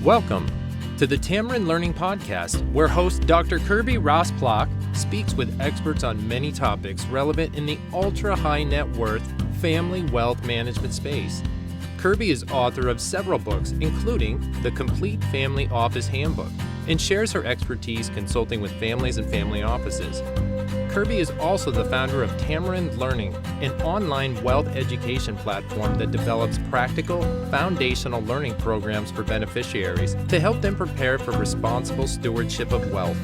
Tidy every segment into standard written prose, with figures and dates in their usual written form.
Welcome to the Tamarind Learning Podcast, where host Dr. Kirby Rosplock speaks with experts on many topics relevant in the ultra-high net worth family wealth management space. Kirby is author of several books, including The Complete Family Office Handbook, and shares her expertise consulting with families and family offices. Kirby is also the founder of Tamarind Learning, an online wealth education platform that develops practical, foundational learning programs for beneficiaries to help them prepare for responsible stewardship of wealth.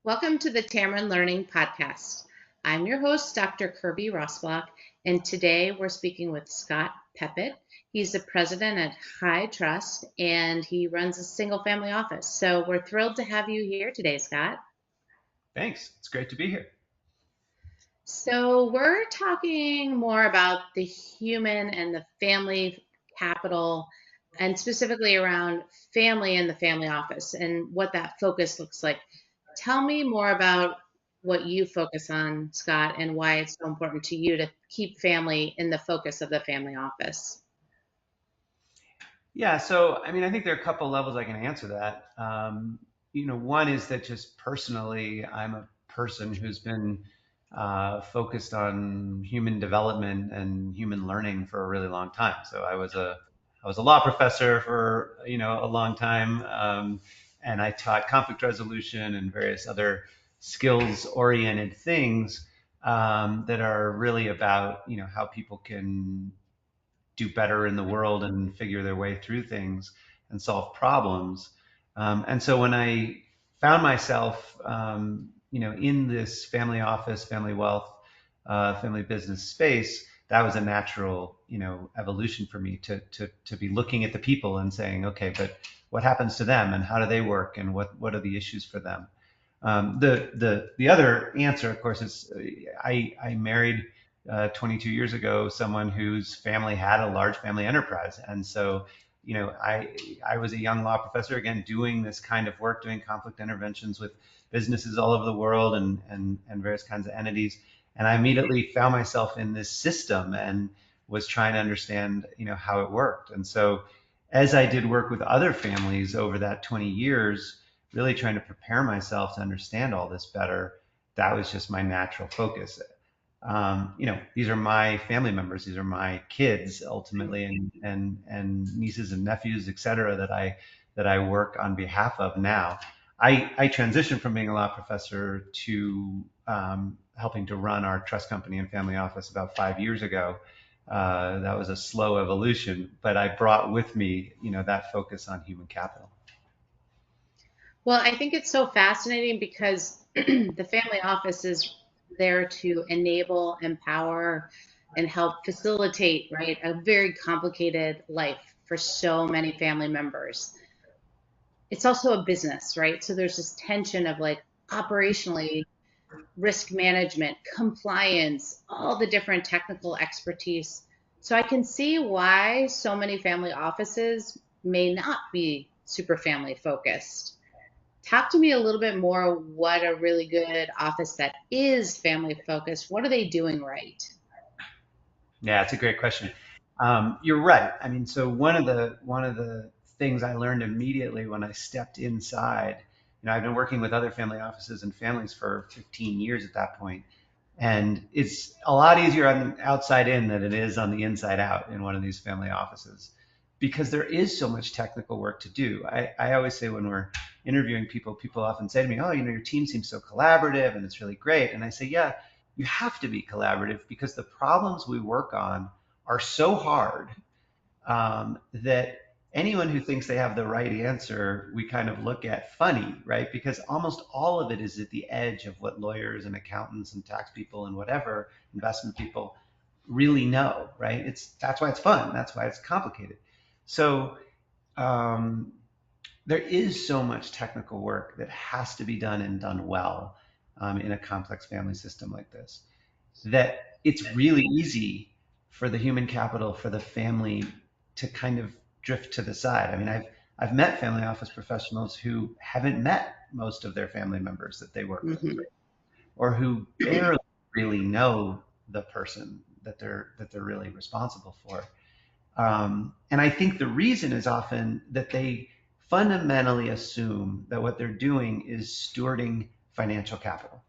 Welcome to the Tamarind Learning Podcast. I'm your host, Dr. Kirby Rosplock, and today we're speaking with Scott Peppet. He's the president at High Trust, and he runs a single-family office. So we're thrilled to have you here today, Scott. Thanks. It's great to be here. So we're talking more about the human and the family capital, and specifically around family and the family office and what that focus looks like. Tell me more about what you focus on, Scott, and why it's so important to you to keep family in the focus of the family office. Yeah, so I think there are a couple levels I can answer that. One is that just personally, I'm a person who's been focused on human development and human learning for a really long time. So I was a law professor for a long time, and I taught conflict resolution and various other skills-oriented things that are really about how people can do better in the world and figure their way through things and solve problems. And so when I found myself, in this family office, family wealth, family business space, that was a natural, evolution for me to be looking at the people and saying, okay, but what happens to them and how do they work and what are the issues for them? The other answer, of course, is I married 22 years ago someone whose family had a large family enterprise, and so I was a young law professor, again, doing this kind of work, doing conflict interventions with businesses all over the world and various kinds of entities, and I immediately found myself in this system and was trying to understand how it worked. And so as I did work with other families over that 20 years, really trying to prepare myself to understand all this better, that was just my natural focus. These are my family members, these are my kids ultimately, and nieces and nephews, et cetera, that I work on behalf of now. I transitioned from being a law professor to helping to run our trust company and family office about 5 years ago. That was a slow evolution, but I brought with me, that focus on human capital. Well, I think it's so fascinating because the family office is there to enable, empower, and help facilitate, right, a very complicated life for so many family members. It's also a business, right? So there's this tension of like operationally risk management, compliance, all the different technical expertise. So I can see why so many family offices may not be super family focused. Talk to me a little bit more what a really good office that is family focused. What are they doing right? Yeah, it's a great question. You're right. So one of the things I learned immediately when I stepped inside, I've been working with other family offices and families for 15 years at that point, and it's a lot easier on the outside in than it is on the inside out in one of these family offices, because there is so much technical work to do. I always say when we're interviewing people, people often say to me, oh, your team seems so collaborative and it's really great. And I say, yeah, you have to be collaborative because the problems we work on are so hard that anyone who thinks they have the right answer, we kind of look at funny, right? Because almost all of it is at the edge of what lawyers and accountants and tax people and whatever investment people really know, right? That's why it's fun. That's why it's complicated. So there is so much technical work that has to be done and done well in a complex family system like this, that it's really easy for the human capital, for the family to kind of drift to the side. I've met family office professionals who haven't met most of their family members that they work with, or who barely really know the person that they're really responsible for. And I think the reason is often that they fundamentally assume that what they're doing is stewarding financial capital.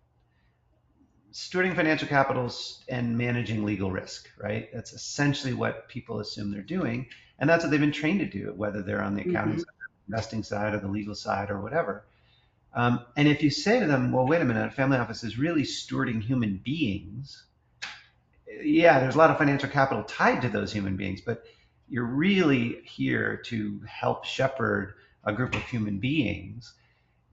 Stewarding financial capitals and managing legal risk, right? That's essentially what people assume they're doing. And that's what they've been trained to do, whether they're on the accounting Hmm. side, investing side, or the legal side, or whatever. And if you say to them, well, wait a minute, a family office is really stewarding human beings, yeah, there's a lot of financial capital tied to those human beings, but you're really here to help shepherd a group of human beings.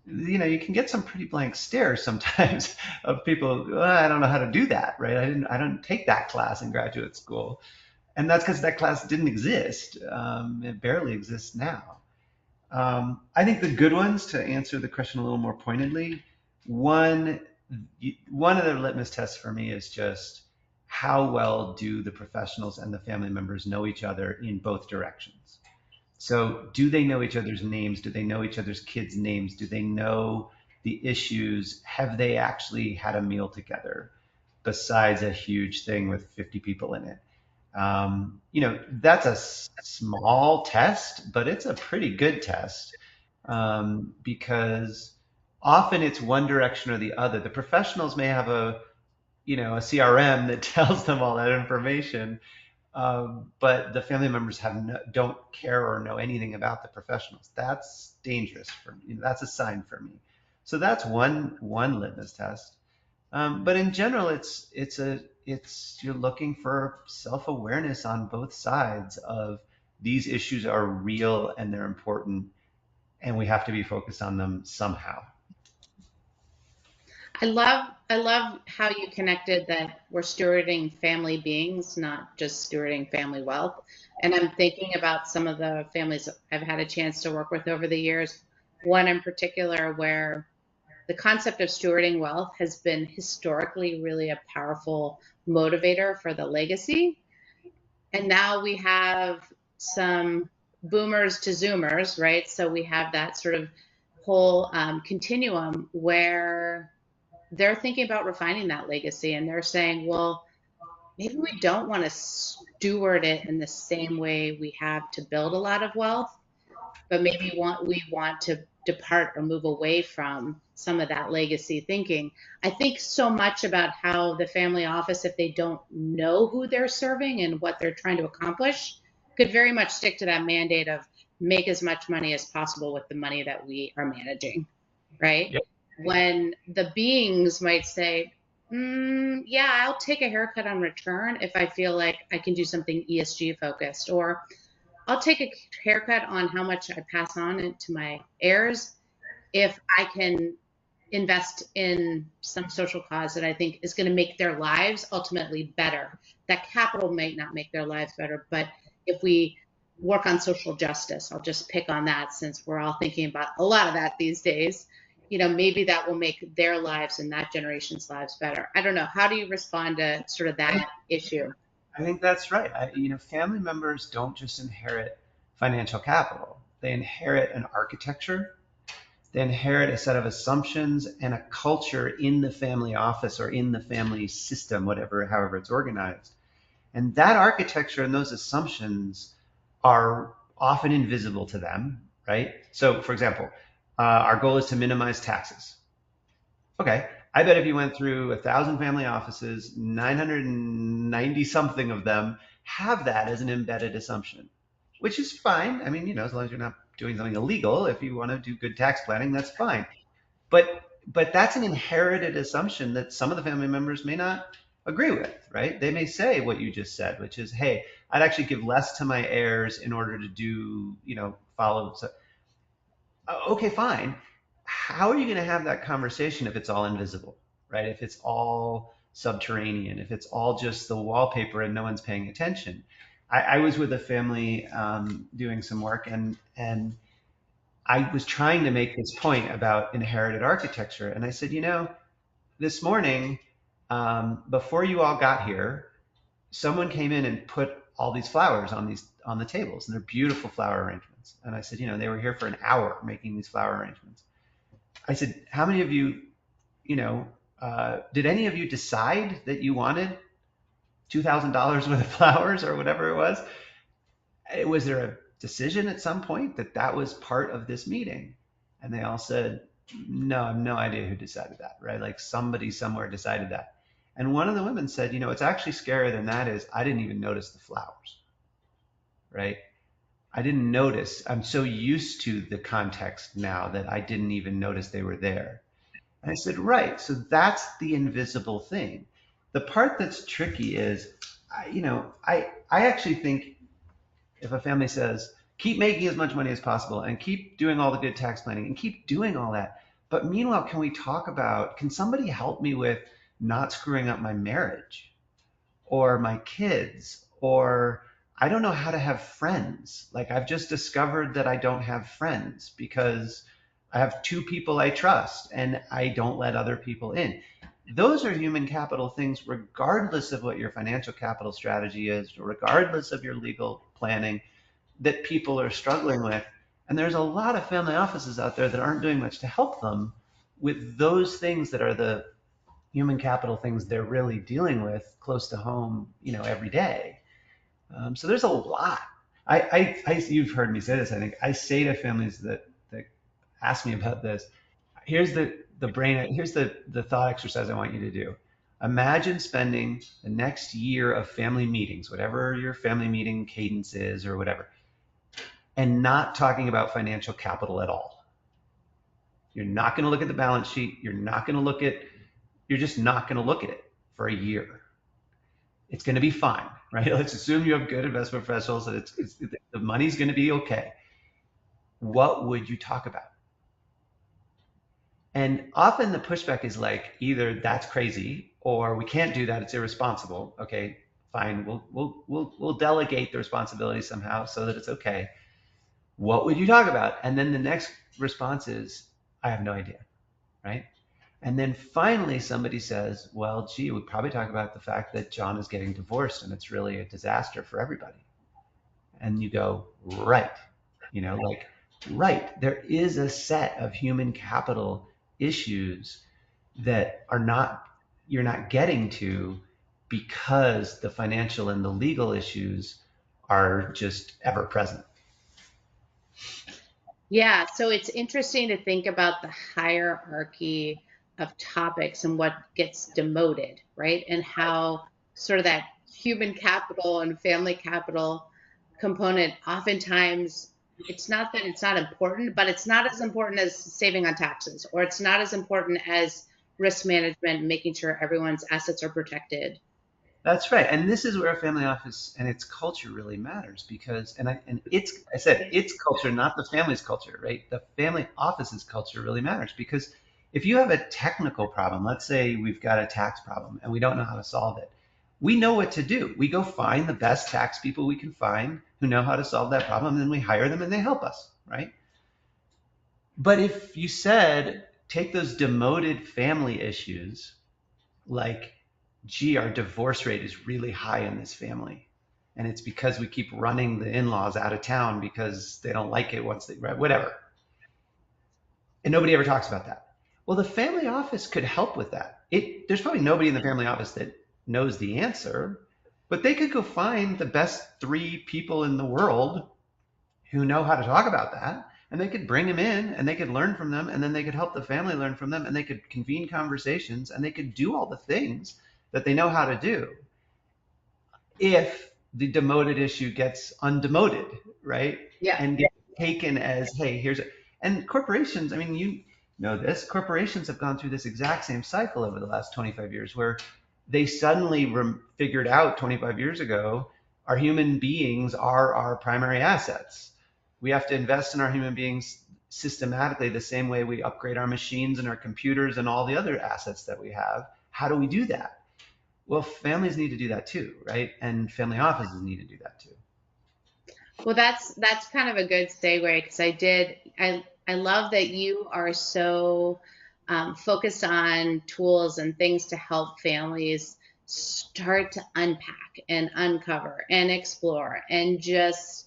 You can get some pretty blank stares sometimes of people, "Oh, I don't know how to do that, right? I don't take that class in graduate school." And that's because that class didn't exist. It barely exists now. I think the good ones, to answer the question a little more pointedly, one one of the litmus tests for me is just how well do the professionals and the family members know each other in both directions. So do they know each other's names? Do they know each other's kids' names? Do they know the issues? Have they actually had a meal together besides a huge thing with 50 people in it? That's a small test, but it's a pretty good test, because often it's one direction or the other. The professionals may have a CRM that tells them all that information, but the family members don't care or know anything about the professionals. That's dangerous for me. That's a sign for me. So that's one litmus test. But in general, it's you're looking for self-awareness on both sides of these issues are real and they're important, and we have to be focused on them somehow. I love how you connected that we're stewarding family beings, not just stewarding family wealth. And I'm thinking about some of the families I've had a chance to work with over the years. One in particular where the concept of stewarding wealth has been historically really a powerful motivator for the legacy. And now we have some boomers to zoomers, right? So we have that sort of whole continuum where they're thinking about refining that legacy and they're saying, well, maybe we don't want to steward it in the same way we have to build a lot of wealth, but maybe we want to depart or move away from some of that legacy thinking. I think so much about how the family office, if they don't know who they're serving and what they're trying to accomplish, could very much stick to that mandate of make as much money as possible with the money that we are managing, right? Yep. When the beings might say, yeah, I'll take a haircut on return if I feel like I can do something ESG focused, or I'll take a haircut on how much I pass on to my heirs if I can invest in some social cause that I think is going to make their lives ultimately better. That capital might not make their lives better, but if we work on social justice, I'll just pick on that since we're all thinking about a lot of that these days. Maybe that will make their lives and that generation's lives better. I don't know. How do you respond to sort of that issue? I think that's right. Family members don't just inherit financial capital; they inherit an architecture. They inherit a set of assumptions and a culture in the family office or in the family system, however it's organized. And that architecture and those assumptions are often invisible to them, right? So, for example, our goal is to minimize taxes. Okay, I bet if you went through 1,000 family offices, 990 something of them have that as an embedded assumption, which is fine. I mean, as long as you're not doing something illegal, if you want to do good tax planning, that's fine. But that's an inherited assumption that some of the family members may not agree with, right? They may say what you just said, which is, hey, I'd actually give less to my heirs in order to do, follow. So, okay, fine. How are you going to have that conversation if it's all invisible, right? If it's all subterranean, if it's all just the wallpaper and no one's paying attention? I was with a family doing some work, and I was trying to make this point about inherited architecture. And I said, this morning, before you all got here, someone came in and put all these flowers on the tables, and they're beautiful flower arrangements. And I said, they were here for an hour making these flower arrangements. I said, how many of you, did any of you decide that you wanted $2,000 worth of flowers or whatever it was? Was there a decision at some point that that was part of this meeting? And they all said, no, I have no idea who decided that, right? Like somebody somewhere decided that. And one of the women said, it's actually scarier than that is I didn't even notice the flowers, right? I didn't notice. I'm so used to the context now that I didn't even notice they were there. And I said, right. So that's the invisible thing. The part that's tricky is, I actually think if a family says, keep making as much money as possible and keep doing all the good tax planning and keep doing all that. But meanwhile, can we talk about, can somebody help me with not screwing up my marriage or my kids? Or I don't know how to have friends. Like I've just discovered that I don't have friends because I have two people I trust and I don't let other people in. Those are human capital things, regardless of what your financial capital strategy is, regardless of your legal planning, that people are struggling with. And there's a lot of family offices out there that aren't doing much to help them with those things that are the human capital things they're really dealing with close to home, every day. So there's a lot. You've heard me say this. I think I say to families that ask me about this. Here's the thought exercise I want you to do. Imagine spending the next year of family meetings, whatever your family meeting cadence is or whatever, and not talking about financial capital at all. You're not going to look at the balance sheet. You're just not going to look at it for a year. It's going to be fine, right? Let's assume you have good investment professionals and the money's going to be okay. What would you talk about? And often the pushback is like either that's crazy or we can't do that, it's irresponsible. Okay, fine, we'll delegate the responsibility somehow so that it's okay. What would you talk about? And then the next response is, I have no idea, right? And then finally somebody says, well, gee, we'd probably talk about the fact that John is getting divorced and it's really a disaster for everybody. And you go, right, right, there is a set of human capital issues that you're not getting to because the financial and the legal issues are just ever present. Yeah, so it's interesting to think about the hierarchy of topics and what gets demoted, right? And how sort of that human capital and family capital component, oftentimes it's not that it's not important, but it's not as important as saving on taxes, or it's not as important as risk management, making sure everyone's assets are protected. That's right. And this is where a family office and its culture really matters because, I said its culture, not the family's culture, right? The family office's culture really matters because if you have a technical problem, let's say we've got a tax problem and we don't know how to solve it, we know what to do. We go find the best tax people we can find who know how to solve that problem, and then we hire them and they help us, right? But if you said, take those demoted family issues, like, gee, our divorce rate is really high in this family. And it's because we keep running the in-laws out of town because they don't like it once they, whatever. And nobody ever talks about that. Well, the family office could help with that. There's probably nobody in the family office that knows the answer, but they could go find the best three people in the world who know how to talk about that. And they could bring them in and they could learn from them. And then they could help the family learn from them and they could convene conversations and they could do all the things that they know how to do if the demoted issue gets undemoted, right? Yeah. And get taken as, hey, and corporations, I mean, you know this, corporations have gone through this exact same cycle over the last 25 years where they suddenly figured out 25 years ago, our human beings are our primary assets. We have to invest in our human beings systematically the same way we upgrade our machines and our computers and all the other assets that we have. How do we do that? Well, families need to do that too, right? And family offices need to do that too. Well, that's kind of a good segue because I love that you are so focused on tools and things to help families start to unpack and uncover and explore and just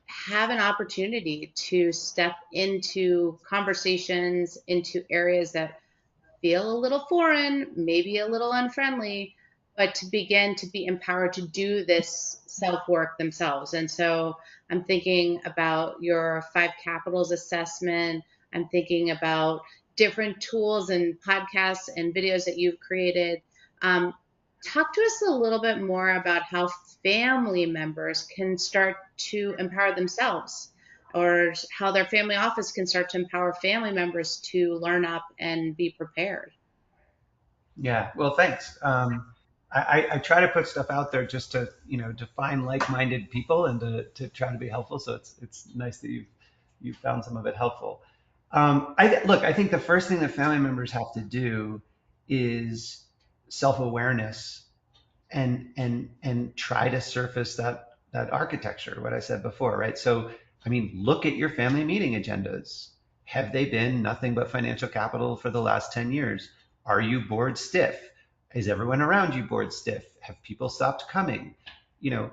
have an opportunity to step into conversations into areas that feel a little foreign, maybe a little unfriendly, but to begin to be empowered to do this self work themselves. And so I'm thinking about your 5 capitals assessment. I'm thinking about different tools and podcasts and videos that you've created. Um, Talk to us a little bit more about how family members can start to empower themselves, or how their family office can start to empower family members to learn up and be prepared. Yeah, well, thanks. I try to put stuff out there just to, to find like-minded people and to try to be helpful. So it's nice that you've found some of it helpful. Look, I think the first thing that family members have to do is self-awareness and try to surface that architecture, what I said before, right? So, I mean, look at your family meeting agendas. Have they been nothing but financial capital for the last 10 years? Are you bored stiff? Is everyone around you bored stiff? Have people stopped coming? You know,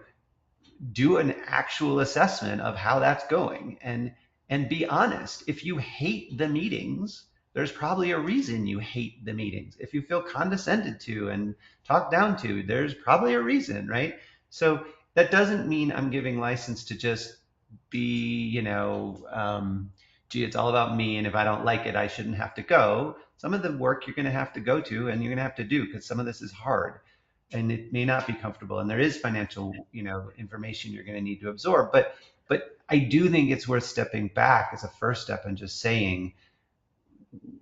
do an actual assessment of how that's going and be honest. If you hate the meetings, there's probably a reason you hate the meetings. If you feel condescended to and talked down to, there's probably a reason, right? So that doesn't mean I'm giving license to just be, gee, it's all about me, and if I don't like it, I shouldn't have to go. Some of the work you're going to have to go to and you're going to have to do because some of this is hard and it may not be comfortable, and there is financial information you're going to need to absorb, but I do think it's worth stepping back as a first step and just saying,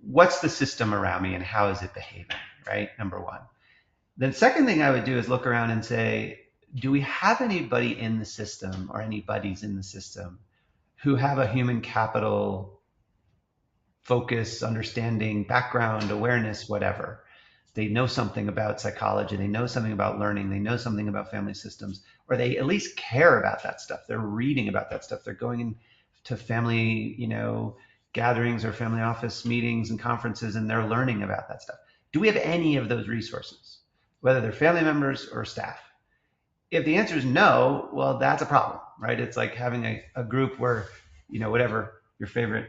what's the system around me and how is it behaving, right? Number one. The second thing I would do is look around and say, do we have anybody in the system or anybody's in the system who have a human capital focus, understanding, background, awareness, whatever? They know something about psychology, they know something about learning, they know something about family systems, or they at least care about that stuff. They're reading about that stuff. They're going to family, gatherings or family office meetings and conferences, and they're learning about that stuff. Do we have any of those resources, whether they're family members or staff? If the answer is no, well, that's a problem, right? It's like having a group where, whatever your favorite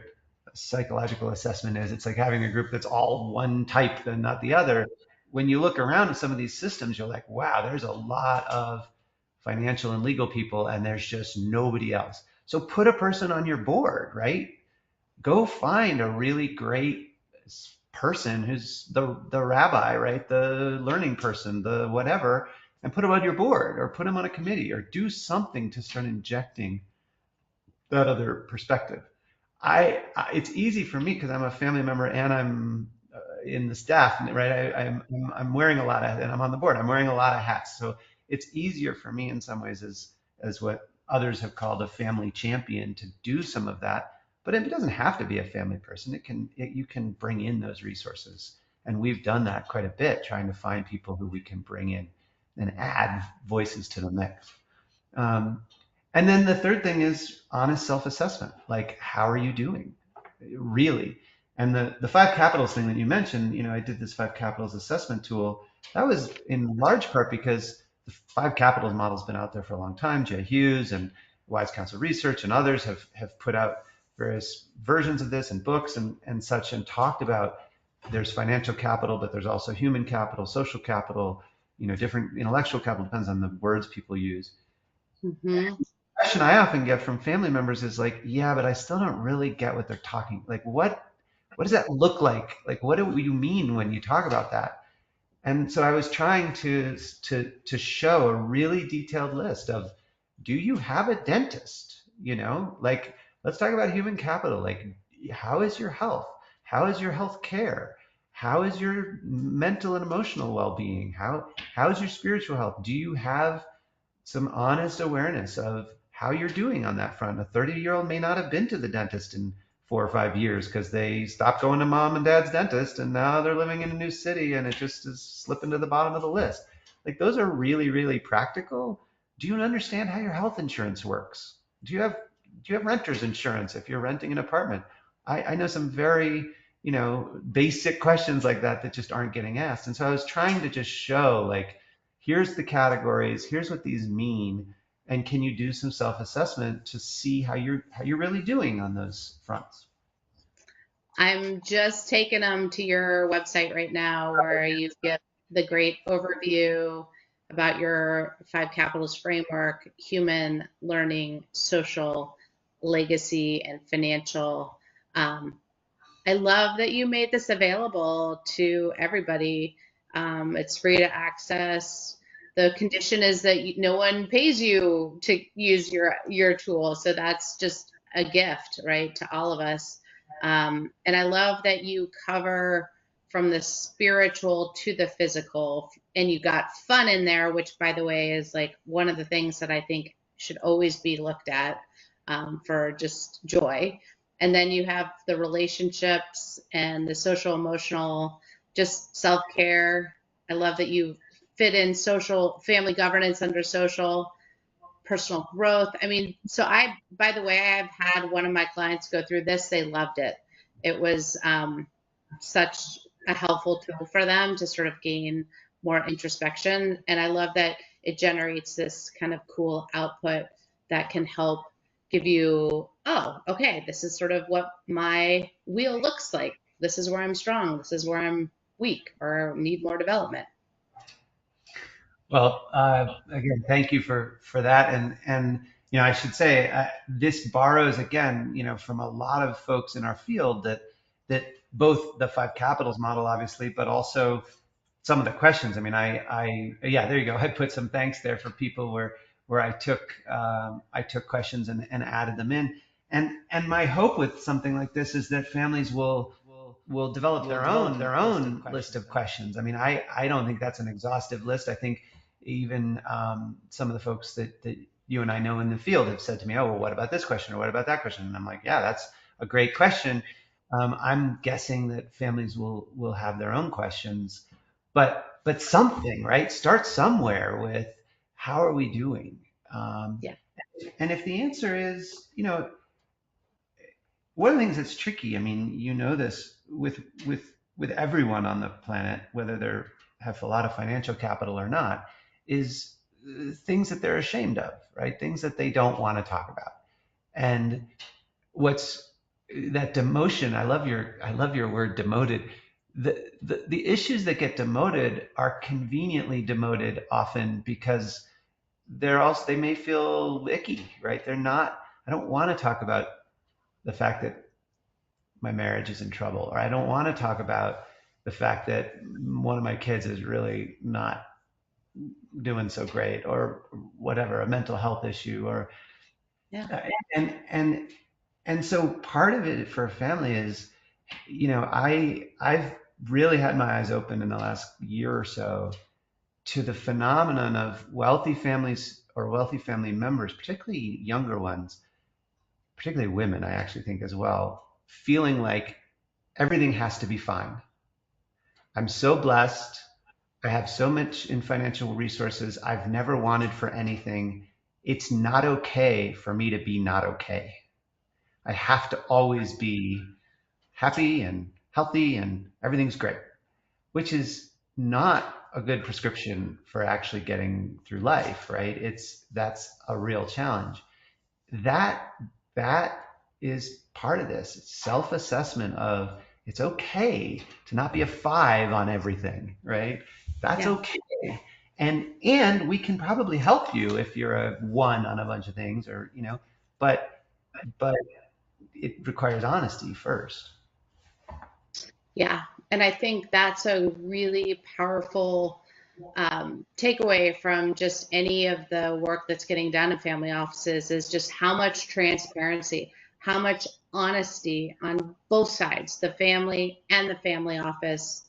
psychological assessment is, it's like having a group that's all one type and not the other. When you look around at some of these systems, you're like, wow, there's a lot of financial and legal people, and there's just nobody else. So put a person on your board, right? Go find a really great person who's the rabbi, right? The learning person, the whatever, and put them on your board or put them on a committee or do something to start injecting that other perspective. It's easy for me because I'm a family member and I'm in the staff, right? I'm wearing a lot of, and I'm on the board. I'm wearing a lot of hats, so it's easier for me in some ways as what others have called a family champion to do some of that. But it doesn't have to be a family person. You can bring in those resources, and we've done that quite a bit, trying to find people who we can bring in and add voices to the mix. Um, and then the third thing is honest self-assessment. Like, how are you doing, really? And the 5 capitals thing that you mentioned, I did this 5 capitals assessment tool. That was in large part because the 5 capitals model's been out there for a long time. Jay Hughes and Wise Counsel Research and others have put out various versions of this and books and such, and talked about there's financial capital, but there's also human capital, social capital, different intellectual capital, depends on the words people use. Mm-hmm. Question I often get from family members is like, yeah, but I still don't really get what they're talking. Like, what does that look like? Like, what do you mean when you talk about that? And so I was trying to show a really detailed list of, do you have a dentist? Like, let's talk about human capital. Like, how is your health? How is your health care? How is your mental and emotional well-being? How is your spiritual health? Do you have some honest awareness of how you're doing on that front? A 30-year-old may not have been to the dentist in 4 or 5 years because they stopped going to mom and dad's dentist and now they're living in a new city and it just is slipping to the bottom of the list. Like, those are really, really practical. Do you understand how your health insurance works? Do you have renter's insurance if you're renting an apartment? I know some very, basic questions like that just aren't getting asked. And so I was trying to just show, like, here's the categories, here's what these mean, and can you do some self-assessment to see how you're really doing on those fronts? I'm just taking them to your website right now where you give the great overview about your five capitals framework: human, learning, social, legacy, and financial. Um, I love that you made this available to everybody. It's free to access. The condition is that no one pays you to use your tool, so that's just a gift, right, to all of us. And I love that you cover from the spiritual to the physical, and you got fun in there, which, by the way, is like one of the things that I think should always be looked at, for just joy. And then you have the relationships and the social emotional, just self-care. I love that you fit in social family governance under social, personal growth. I mean, so by the way, I have had one of my clients go through this. They loved it. It was such a helpful tool for them to sort of gain more introspection. And I love that it generates this kind of cool output that can help give you, oh, okay, this is sort of what my wheel looks like. This is where I'm strong. This is where I'm weak or need more development. Well, again, thank you for that. And I should say this borrows again, from a lot of folks in our field that both the five capitals model, obviously, but also some of the questions. I mean, yeah, there you go. I put some thanks there for people where I took questions and added them in. And my hope with something like this is that families will develop their own list of questions. I mean, I don't think that's an exhaustive list. I think even some of the folks that you and I know in the field have said to me, oh, well, what about this question or what about that question? And I'm like, yeah, that's a great question. I'm guessing that families will have their own questions, but something, right? Start somewhere with how are we doing? Um, Yeah. and if the answer is, one of the things that's tricky, I mean, this with everyone on the planet, whether they have a lot of financial capital or not, is things that they're ashamed of, right? Things that they don't want to talk about. And what's that demotion? I love your word demoted. The issues that get demoted are conveniently demoted often because they may feel icky, right? They're not. I don't want to talk about the fact that my marriage is in trouble, or I don't want to talk about the fact that one of my kids is really not doing so great, or whatever, a mental health issue, or Yeah. and and and so part of it for a family is, I've really had my eyes open in the last year or so to the phenomenon of wealthy families or wealthy family members, particularly younger ones, particularly women, I actually think as well, feeling like everything has to be fine. I'm so blessed. I have so much in financial resources. I've never wanted for anything. It's not okay for me to be not okay. I have to always be happy and healthy and everything's great, which is not a good prescription for actually getting through life, right? That's a real challenge. That that is part of this. It's self-assessment of it's okay to not be a five on everything, right? That's Yeah. okay. And we can probably help you if you're a one on a bunch of things, or but but it requires honesty first. Yeah. And I think that's a really powerful takeaway from just any of the work that's getting done in family offices is just how much transparency, how much honesty on both sides, the family and the family office.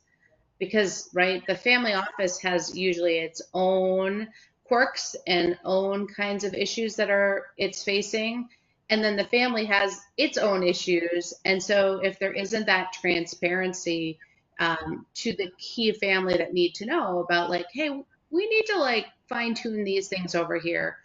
Because, right, the family office has usually its own quirks and own kinds of issues that are it's facing. And then the family has its own issues. And so if there isn't that transparency to the key family that need to know about, like, hey, we need to like fine tune these things over here.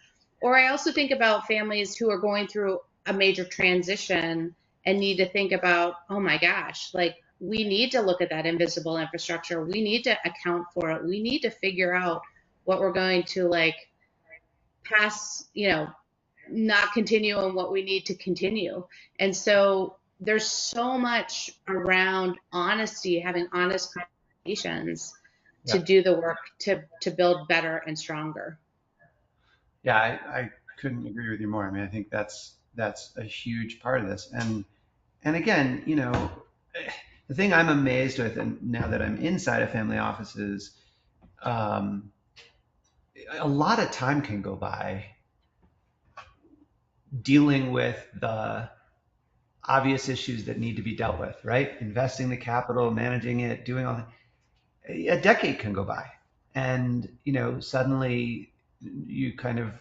Or I also think about families who are going through a major transition and need to think about, oh my gosh, like we need to look at that invisible infrastructure. We need to account for it. We need to figure out what we're going to like pass, not continue and what we need to continue. And so there's so much around honesty, having honest conversations to Yeah. do the work to build better and stronger. Yeah, I couldn't agree with you more. I mean, I think that's a huge part of this. And again, the thing I'm amazed with, and now that I'm inside of family offices, um, a lot of time can go by dealing with the obvious issues that need to be dealt with, right? Investing the capital, managing it, doing all that. A decade can go by. And, suddenly you kind of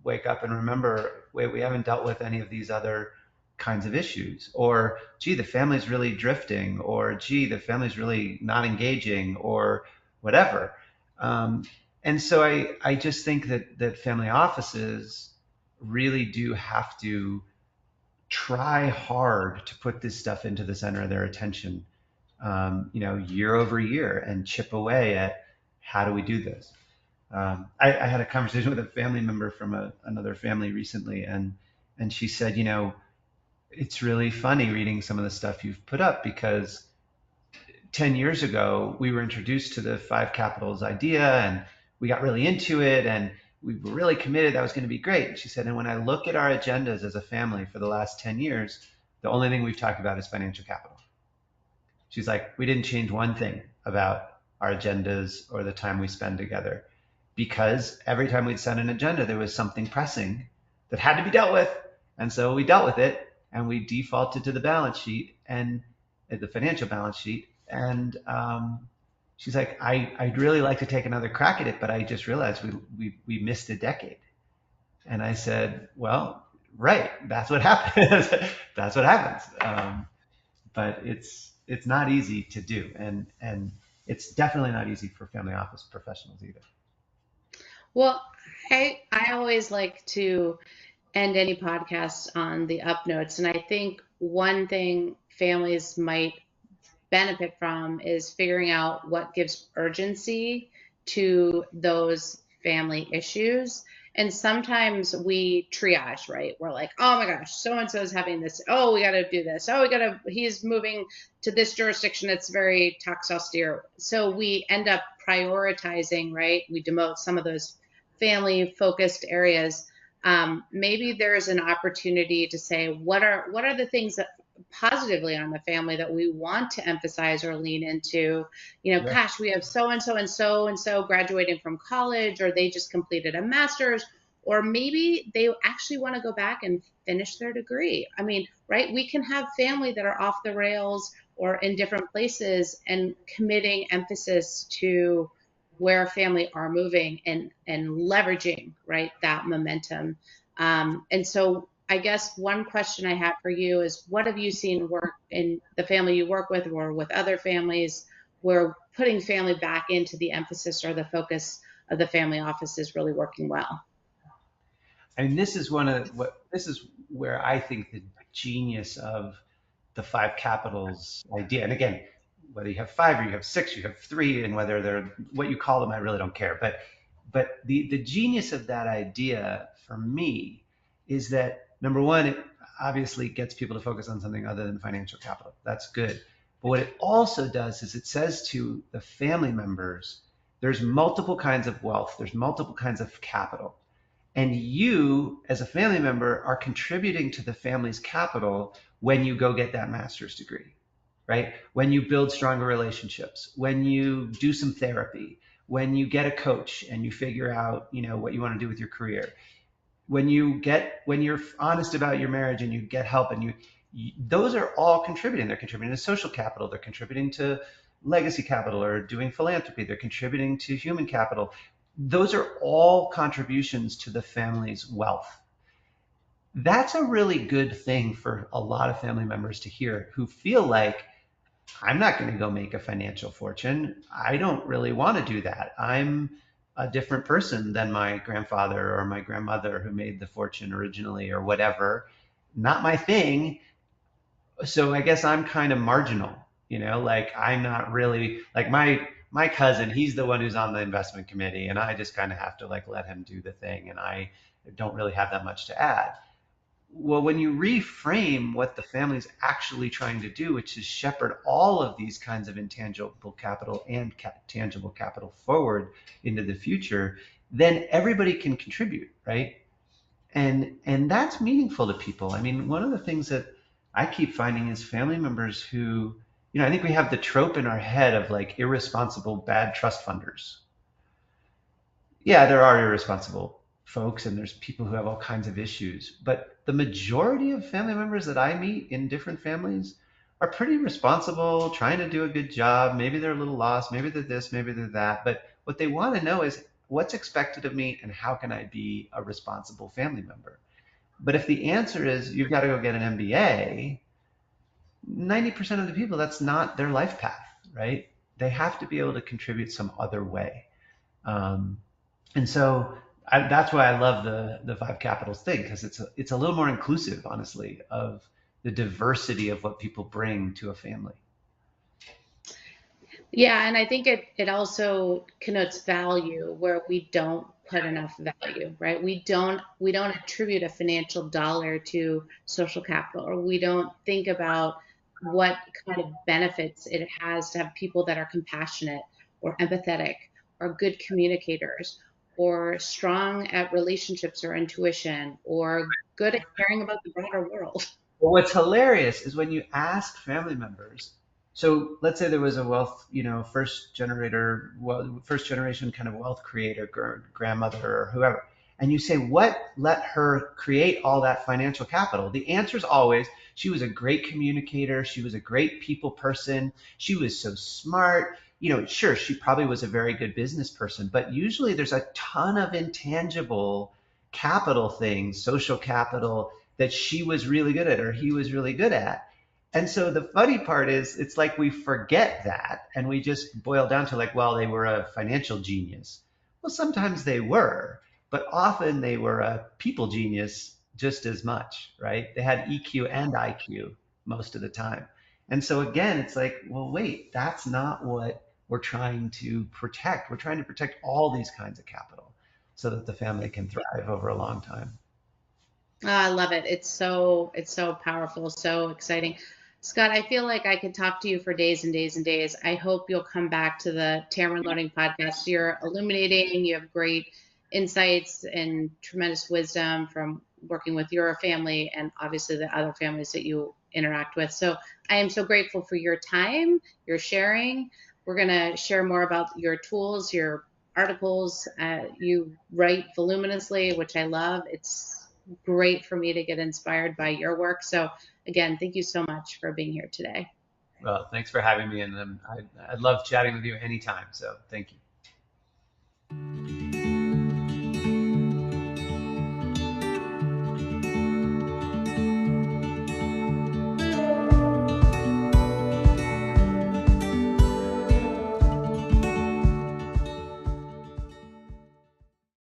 wake up and remember, wait, we haven't dealt with any of these other kinds of issues. Or, gee, the family's really drifting. Or, gee, the family's really not engaging, or whatever. Um, and so I just think that family offices really do have to try hard to put this stuff into the center of their attention, year over year, and chip away at how do we do this. I had a conversation with a family member from another family recently, and she said, it's really funny reading some of the stuff you've put up because 10 years ago, we were introduced to the five capitals idea and we got really into it and we were really committed. That was going to be great. And she said, and when I look at our agendas as a family for the last 10 years, the only thing we've talked about is financial capital. She's like, we didn't change one thing about our agendas or the time we spend together because every time we'd set an agenda, there was something pressing that had to be dealt with. And so we dealt with it and we defaulted to the balance sheet and the financial balance sheet. And she's like, I'd really like to take another crack at it, but I just realized we missed a decade. And I said, well, right, that's what happens. That's what happens. But it's not easy to do, and it's definitely not easy for family office professionals either. Well, I always like to end any podcast on the up notes, and I think one thing families might benefit from is figuring out what gives urgency to those family issues. And sometimes we triage, right? We're like, oh my gosh, so and so is having this. Oh, we got to do this. Oh, he's moving to this jurisdiction that's very tax austere. So we end up prioritizing, right? We demote some of those family focused areas. Maybe there's an opportunity to say, what are the things that positively on the family that we want to emphasize or lean into? Yeah. Gosh, we have so and so and so and so graduating from college, or they just completed a master's, or maybe they actually want to go back and finish their degree. I mean, right? We can have family that are off the rails or in different places and committing emphasis to where family are moving and leveraging, right, that momentum. And so I guess one question I have for you is, what have you seen work in the family you work with or with other families where putting family back into the emphasis or the focus of the family office is really working well? I mean, this is where I think the genius of the five capitals idea. And again, whether you have five or you have six, you have three, and whether they're what you call them, I really don't care. But the genius of that idea for me is that number one, it obviously gets people to focus on something other than financial capital. That's good. But what it also does is it says to the family members, there's multiple kinds of wealth, there's multiple kinds of capital. And you, as a family member, are contributing to the family's capital when you go get that master's degree, right? When you build stronger relationships, when you do some therapy, when you get a coach and you figure out, what you want to do with your career, when you're honest about your marriage and you get help and those are all contributing. They're contributing to social capital. They're contributing to legacy capital or doing philanthropy. They're contributing to human capital. Those are all contributions to the family's wealth. That's a really good thing for a lot of family members to hear who feel like, I'm not going to go make a financial fortune. I don't really want to do that. I'm a different person than my grandfather or my grandmother who made the fortune originally or whatever. Not my thing. So I guess I'm kind of marginal, like I'm not really like my cousin, he's the one who's on the investment committee and I just kind of have to like let him do the thing and I don't really have that much to add. Well, when you reframe what the family is actually trying to do, which is shepherd all of these kinds of intangible capital and tangible capital forward into the future, then everybody can contribute, right? And that's meaningful to people. I mean, one of the things that I keep finding is family members who, I think we have the trope in our head of like irresponsible bad trust funders. Yeah, there are irresponsible folks and there's people who have all kinds of issues, but the majority of family members that I meet in different families are pretty responsible, trying to do a good job. Maybe they're a little lost, maybe they're this, maybe they're that, but what they want to know is what's expected of me and how can I be a responsible family member? But if the answer is you've got to go get an MBA, 90% of the people, that's not their life path, right? They have to be able to contribute some other way. Um, and so that's why I love the five capitals thing, because it's a little more inclusive, honestly, of the diversity of what people bring to a family. Yeah, and I think it also connotes value where we don't put enough value, right? We don't attribute a financial dollar to social capital, or we don't think about what kind of benefits it has to have people that are compassionate or empathetic or good communicators or strong at relationships or intuition or good at caring about the broader world. But what's hilarious is when you ask family members. So let's say there was a wealth, first generation kind of wealth creator, grandmother or whoever, and you say, what let her create all that financial capital? The answer is always, she was a great communicator. She was a great people person. She was so smart. Sure, she probably was a very good business person, but usually there's a ton of intangible capital things, social capital, that she was really good at or he was really good at. And so the funny part is it's like we forget that and we just boil down to like, well, they were a financial genius. Well, sometimes they were, but often they were a people genius just as much, right? They had EQ and IQ most of the time. And so again, it's like, well, wait, that's not what we're trying to protect. We're trying to protect all these kinds of capital so that the family can thrive over a long time. Oh, I love it. It's so powerful, so exciting. Scott, I feel like I could talk to you for days and days and days. I hope you'll come back to the Tamarind Learning Podcast. You're illuminating, you have great insights and tremendous wisdom from working with your family and obviously the other families that you interact with. So I am so grateful for your time, your sharing. We're going to share more about your tools, your articles. You write voluminously, which I love. It's great for me to get inspired by your work. So again, thank you so much for being here today. Well, thanks for having me, and I'd love chatting with you anytime. So thank you.